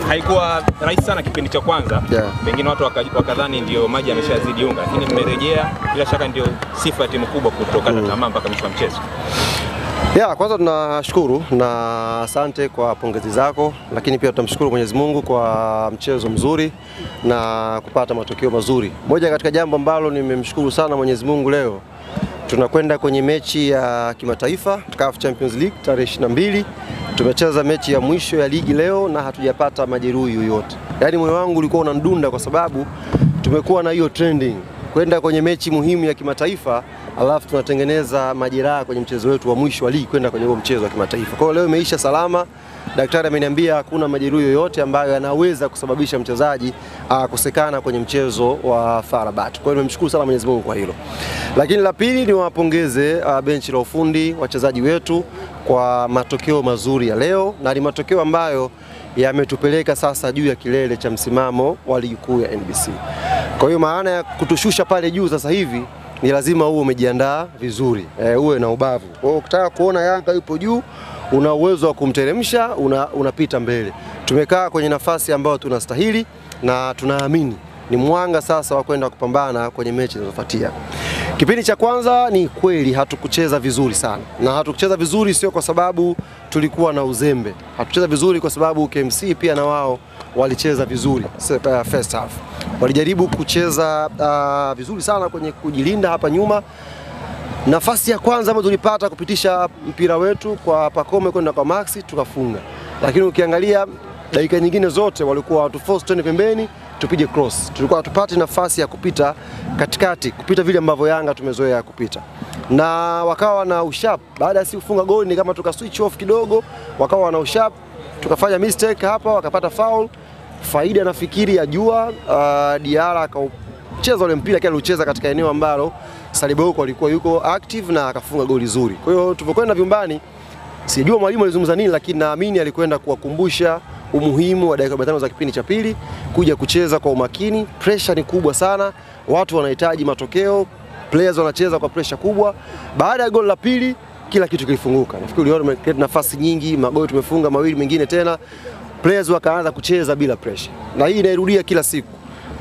Haikuwa rahisi sana kipindi cha kwanza. Pengine watu wakadhani ndio maji yameshazidi unga, lakini mmerejea, bila shaka ndio sifa ya timu kubwa kutokana na tamaa mpaka mwisho wa mchezo. Kwanza tunashukuru na asante kwa pongezi zako, lakini pia tunamshukuru Mwenyezi Mungu kwa mchezo mzuri na kupata matokeo mazuri. Moja katika jambo ambalo nimemshukuru sana Mwenyezi Mungu, leo tunakwenda kwenye mechi ya kimataifa CAF Champions League tarehe 22. Tumecheza mechi ya mwisho ya ligi leo na hatujapata majeruhi yoyote. Yaani moyo wangu ulikuwa unandunda kwa sababu tumekuwa na hiyo trending kwenda kwenye mechi muhimu ya kimataifa, alafu tunatengeneza majeraha kwenye mchezo wetu wa mwisho wa ligi kwenda kwenye huo mchezo wa kimataifa. Kwa hiyo leo imeisha salama. Daktari ameniambia hakuna majeruhi yoyote ambayo yanaweza kusababisha mchezaji kukosekana kwenye mchezo wa FAR Rabat. Kwa hiyo nimemshukuru sana Mwenyezi Mungu kwa hilo. Lakini la pili ni wapongeze benchi la ufundi, wachezaji wetu kwa matokeo mazuri ya leo, na ni matokeo ambayo yametupeleka sasa juu ya kilele cha msimamo wa ligi kuu ya NBC. Kwa hiyo maana ya kutushusha pale juu sasa hivi ni lazima uwe umejiandaa vizuri, uwe na ubavu. Kwa hiyo ukitaka kuona Yanga yupo juu, una uwezo wa kumteremsha, unapita mbele. Tumekaa kwenye nafasi ambayo tunastahili na tunaamini ni mwanga sasa wa kwenda kupambana kwenye mechi zinazofuatia. Kipindi cha kwanza ni kweli hatukucheza vizuri sana. Na hatukucheza vizuri sio kwa sababu tulikuwa na uzembe. Hatukucheza vizuri kwa sababu KMC pia na wao walicheza vizuri first half. Walijaribu kucheza vizuri sana kwenye kujilinda hapa nyuma. Nafasi ya kwanza ambayo tulipata kupitisha mpira wetu kwa Pacome kwenda kwa Maxi tukafunga. Lakini ukiangalia dakika nyingine zote walikuwa watu force twende pembeni tupige cross. Tulikuwa tupate nafasi ya kupita katikati, kupita vile ambavyo Yanga tumezoea kupita. Na wakawa na ushap, baada ya si kufunga goli ni kama tuka switch off kidogo, wakawa na ushap, tukafanya mistake hapa, wakapata foul. Faida nafikiri ya jua Diara akacheza ule mpira kile alicheza katika eneo ambalo Saliboko alikuwa yuko active na akafunga goli zuri. Kwa hiyo tulipokwenda vyumbani, sijua mwalimu alizungumza nini, lakini naamini alikwenda kuwakumbusha umuhimu wa dakika 45 za kipindi cha pili kuja kucheza kwa umakini. Pressure ni kubwa sana, watu wanahitaji matokeo, players wanacheza kwa pressure kubwa. Baada ya goli la pili kila kitu kilifunguka. Nafikiri uliona nafasi nyingi, magoli tumefunga mawili mengine tena, players wakaanza kucheza bila pressure. Na hii inairudia kila siku.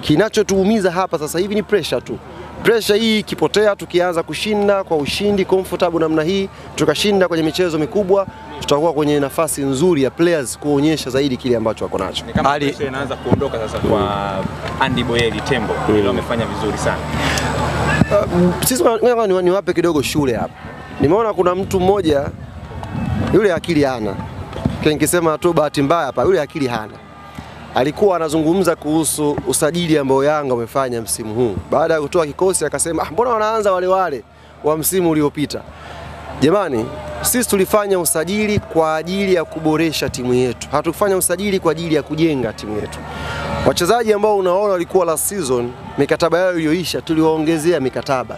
Kinachotuumiza hapa sasa hivi ni pressure tu. Pressure hii ikipotea, tukianza kushinda kwa ushindi comfortable namna hii, tukashinda kwenye michezo mikubwa, tutakuwa kwenye nafasi nzuri ya players kuonyesha zaidi kile ambacho wako nacho. Hali inaanza kuondoka sasa kwa Andy Boyeli Tembo, ile wamefanya vizuri sana. Sisi niwape kidogo shule hapa. Nimeona kuna mtu mmoja yule akili hana. Nikisema tu bahati mbaya hapa, yule akili hana. Alikuwa anazungumza kuhusu usajili ambao Yanga wamefanya msimu huu. Baada ya kutoa kikosi akasema, mbona wanaanza wale wa msimu uliopita? Jamani, sisi tulifanya usajili kwa ajili ya kuboresha timu yetu. Hatukufanya usajili kwa ajili ya kujenga timu yetu. Wachezaji ambao unaona walikuwa last season, mikataba yao iliyoisha, tuliwaongezea mikataba.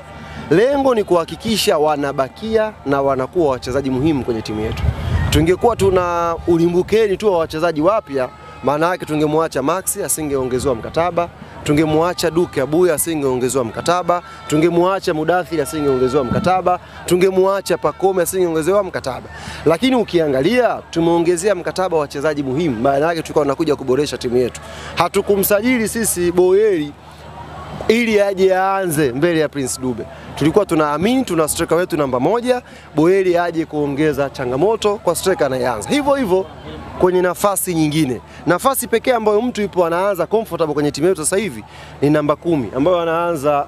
Lengo ni kuhakikisha wanabakia na wanakuwa wachezaji muhimu kwenye timu yetu. Tungekuwa tuna ulimbukeni tu wa wachezaji wapya, maana yake tungemwacha Maxi asingeongezewa mkataba, tungemwacha Duke Abuya asingeongezewa mkataba, tungemwacha Mudathir asingeongezewa mkataba, tungemwacha Pacome asingeongezewa mkataba. Lakini ukiangalia tumeongezea mkataba wa wachezaji muhimu, maana yake tulikuwa tunakuja kuboresha timu yetu. Hatukumsajili sisi Boyeli ili aje aanze mbele ya Prince Dube. Tulikuwa tunaamini tuna striker wetu namba 1, Boyeli aje kuongeza changamoto kwa striker anayeanza. Hivyo kwenye nafasi nyingine. Nafasi pekee ambayo mtu yupo anaanza comfortable kwenye timu yetu sasa hivi ni namba 10 ambayo anaanza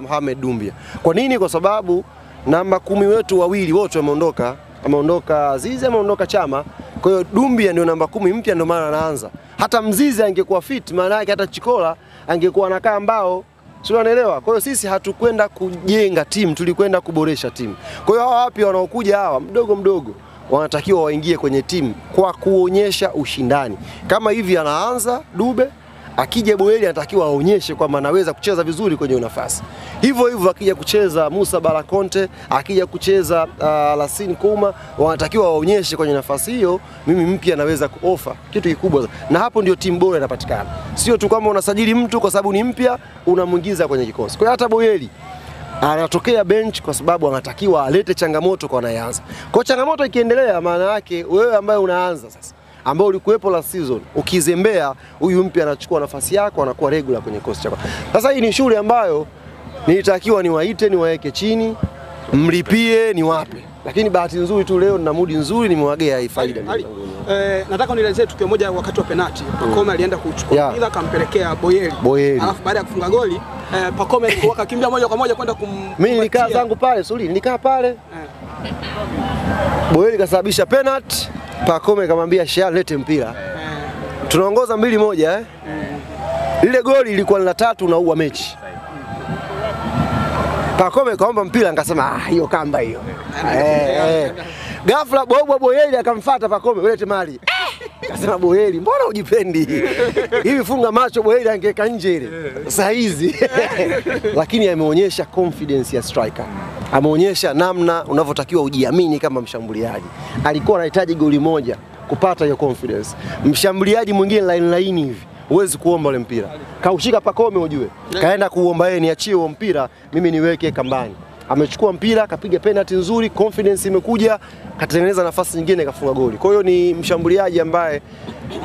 Mohamed Dumbia. Kwa nini? Kwa sababu namba 10 wetu wawili wote wameondoka. Ameondoka Azizi, ameondoka Chama. Kwa hiyo Dumbia ndio namba 10 mpya, ndio maana anaanza. Hata Mzizi angekuwa fit, maana yake hata Chikola angekuwa anakaa mbao. Sio, unaelewa? Kwa hiyo sisi hatukwenda kujenga timu, tulikwenda kuboresha timu. Kwa hiyo hawa wapi wanaokuja hawa mdogo wanatakiwa waingie kwenye timu kwa kuonyesha ushindani. Kama hivi anaanza Dube, akija Boyeli anatakiwa aonyeshe kwamba anaweza kucheza vizuri kwenye nafasi. Hivyo akija kucheza Musa Balakonte, akija kucheza Lassine Kouma, wanatakiwa waonyeshe kwenye nafasi hiyo mimi mpya naweza kuofa kitu kikubwa. Na hapo ndio timu bora inapatikana. Sio tu kama unasajili mtu kwa sababu ni mpya unamuingiza kwenye kikosi. Kwa hiyo hata Boyeli anatokea bench kwa sababu anatakiwa alete changamoto kwa anayeanza. Kwa changamoto ikiendelea, maana yake wewe ambaye unaanza sasa ambao ulikuwepo last season, ukizembea huyu mpya anachukua nafasi yako, anakuwa regular kwenye kikosi chako. Sasa hii ni shule ambayo nilitakiwa niwaite, niwaeke chini, mlipie, niwape. Lakini bahati nzuri tu leo na mood nzuri nimewagea hii faida. Nataka unielezee tukio moja wakati wa penalty. Pacome alienda kuchukua mpira akampelekea Boyeli. Alafu baada ya kufunga goli, Pacome akakimbia moja kwa moja kwenda mimi nilikaa zangu pale, nilikaa pale. Boyeli kasababisha penalty, Pacome kamwambia Shea lete mpira. Tunaongoza 2-1 Lile goli lilikuwa la 3 na uwa mechi. Pacome kaomba mpira, nikasema hiyo kamba hiyo. Ghafla Boyeli akamfuata Pacome, lete mali. Akasema Boyeli, mbona hujipendi? Hivi funga macho, Boyeli angeka nje ile. Saa hizi. Lakini ameonyesha confidence ya striker. Ameonyesha namna unavyotakiwa ujiamini kama mshambuliaji. Alikuwa anahitaji goli moja kupata hiyo confidence. Mshambuliaji mwingine line hivi huwezi kuomba ule mpira. Kaushika Pacome ujue. Kaenda kuomba yeye, niachie huo mpira, mimi niweke kambani. Amechukua mpira, kapiga penalty nzuri, confidence imekuja, katengeneza nafasi nyingine, kafunga goli. Kwa hiyo ni mshambuliaji ambaye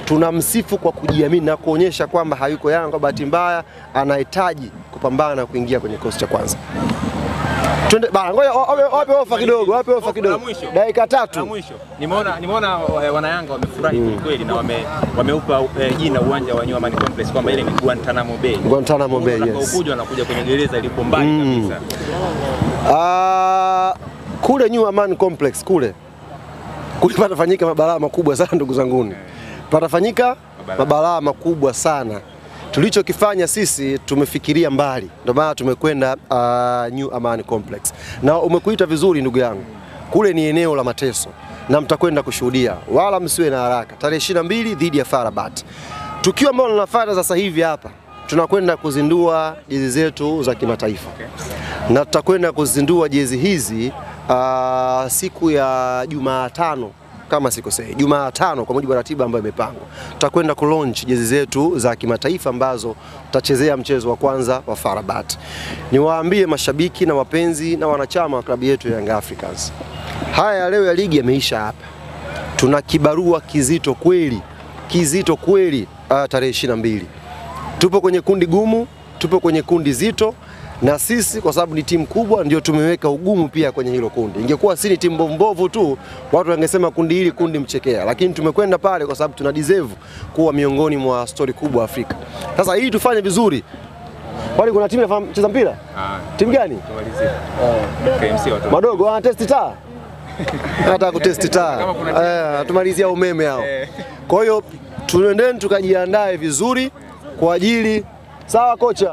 tunamsifu kwa kujiamini na kuonyesha kwamba hayuko Yanga kwa bahati mbaya, anahitaji kupambana na kuingia kwenye kikosi cha kwanza. Twende bana, ngoja wape ofa kidogo, Dakika 3. Mwisho. Nimeona wana Yanga wamefurahi kweli na wameupa jina uwanja wa New Amaan Complex kwamba ile ni Guantanamo Bay. Guantanamo Bay, yes. Wanakuja kwenye gereza ilipo mbali kabisa. Kule New Amaan Complex kule patafanyika mabalaa makubwa sana ndugu zanguni. Patafanyika mabalaa makubwa sana. Tulichokifanya sisi tumefikiria mbali. Ndio maana tumekwenda New Amaan Complex. Na umekuita vizuri ndugu yangu. Kule ni eneo la mateso na mtakwenda kushuhudia. Wala msiwe na haraka. Tarehe 22 dhidi ya FAR Rabat. Tukio ambalo tunafuata sasa hivi hapa, tunakwenda kuzindua jezi zetu za kimataifa. Na tutakwenda kuzindua jezi hizi siku ya Jumatano kama sikosei, Jumatano kwa mujibu wa ratiba ambayo imepangwa. Tutakwenda ku-launch jezi zetu za kimataifa ambazo tutachezea mchezo wa kwanza wa FAR Rabat. Niwaambie mashabiki na wapenzi na wanachama wa klabu yetu ya Young Africans. Haya leo ya ligi yameisha hapa. Tuna kibarua kizito kweli tarehe 22. Tupo kwenye kundi gumu, tupo kwenye kundi zito. Na sisi kwa sababu ni timu kubwa ndio tumeweka ugumu pia kwenye hilo kundi. Ingekuwa si ni timu mbovu tu, watu wangesema kundi hili kundi mchekea. Lakini tumekwenda pale kwa sababu tuna deserve kuwa miongoni mwa story kubwa Afrika. Sasa hii tufanye vizuri. Kwani kuna timu inacheza mpira? Timu gani? Tumalizie. KMC watu. Madogo test taa. Hata kutest taa. Tumalizia umeme hao. Kwa hiyo tuendeni tukajiandae vizuri kwa ajili. Sawa kocha.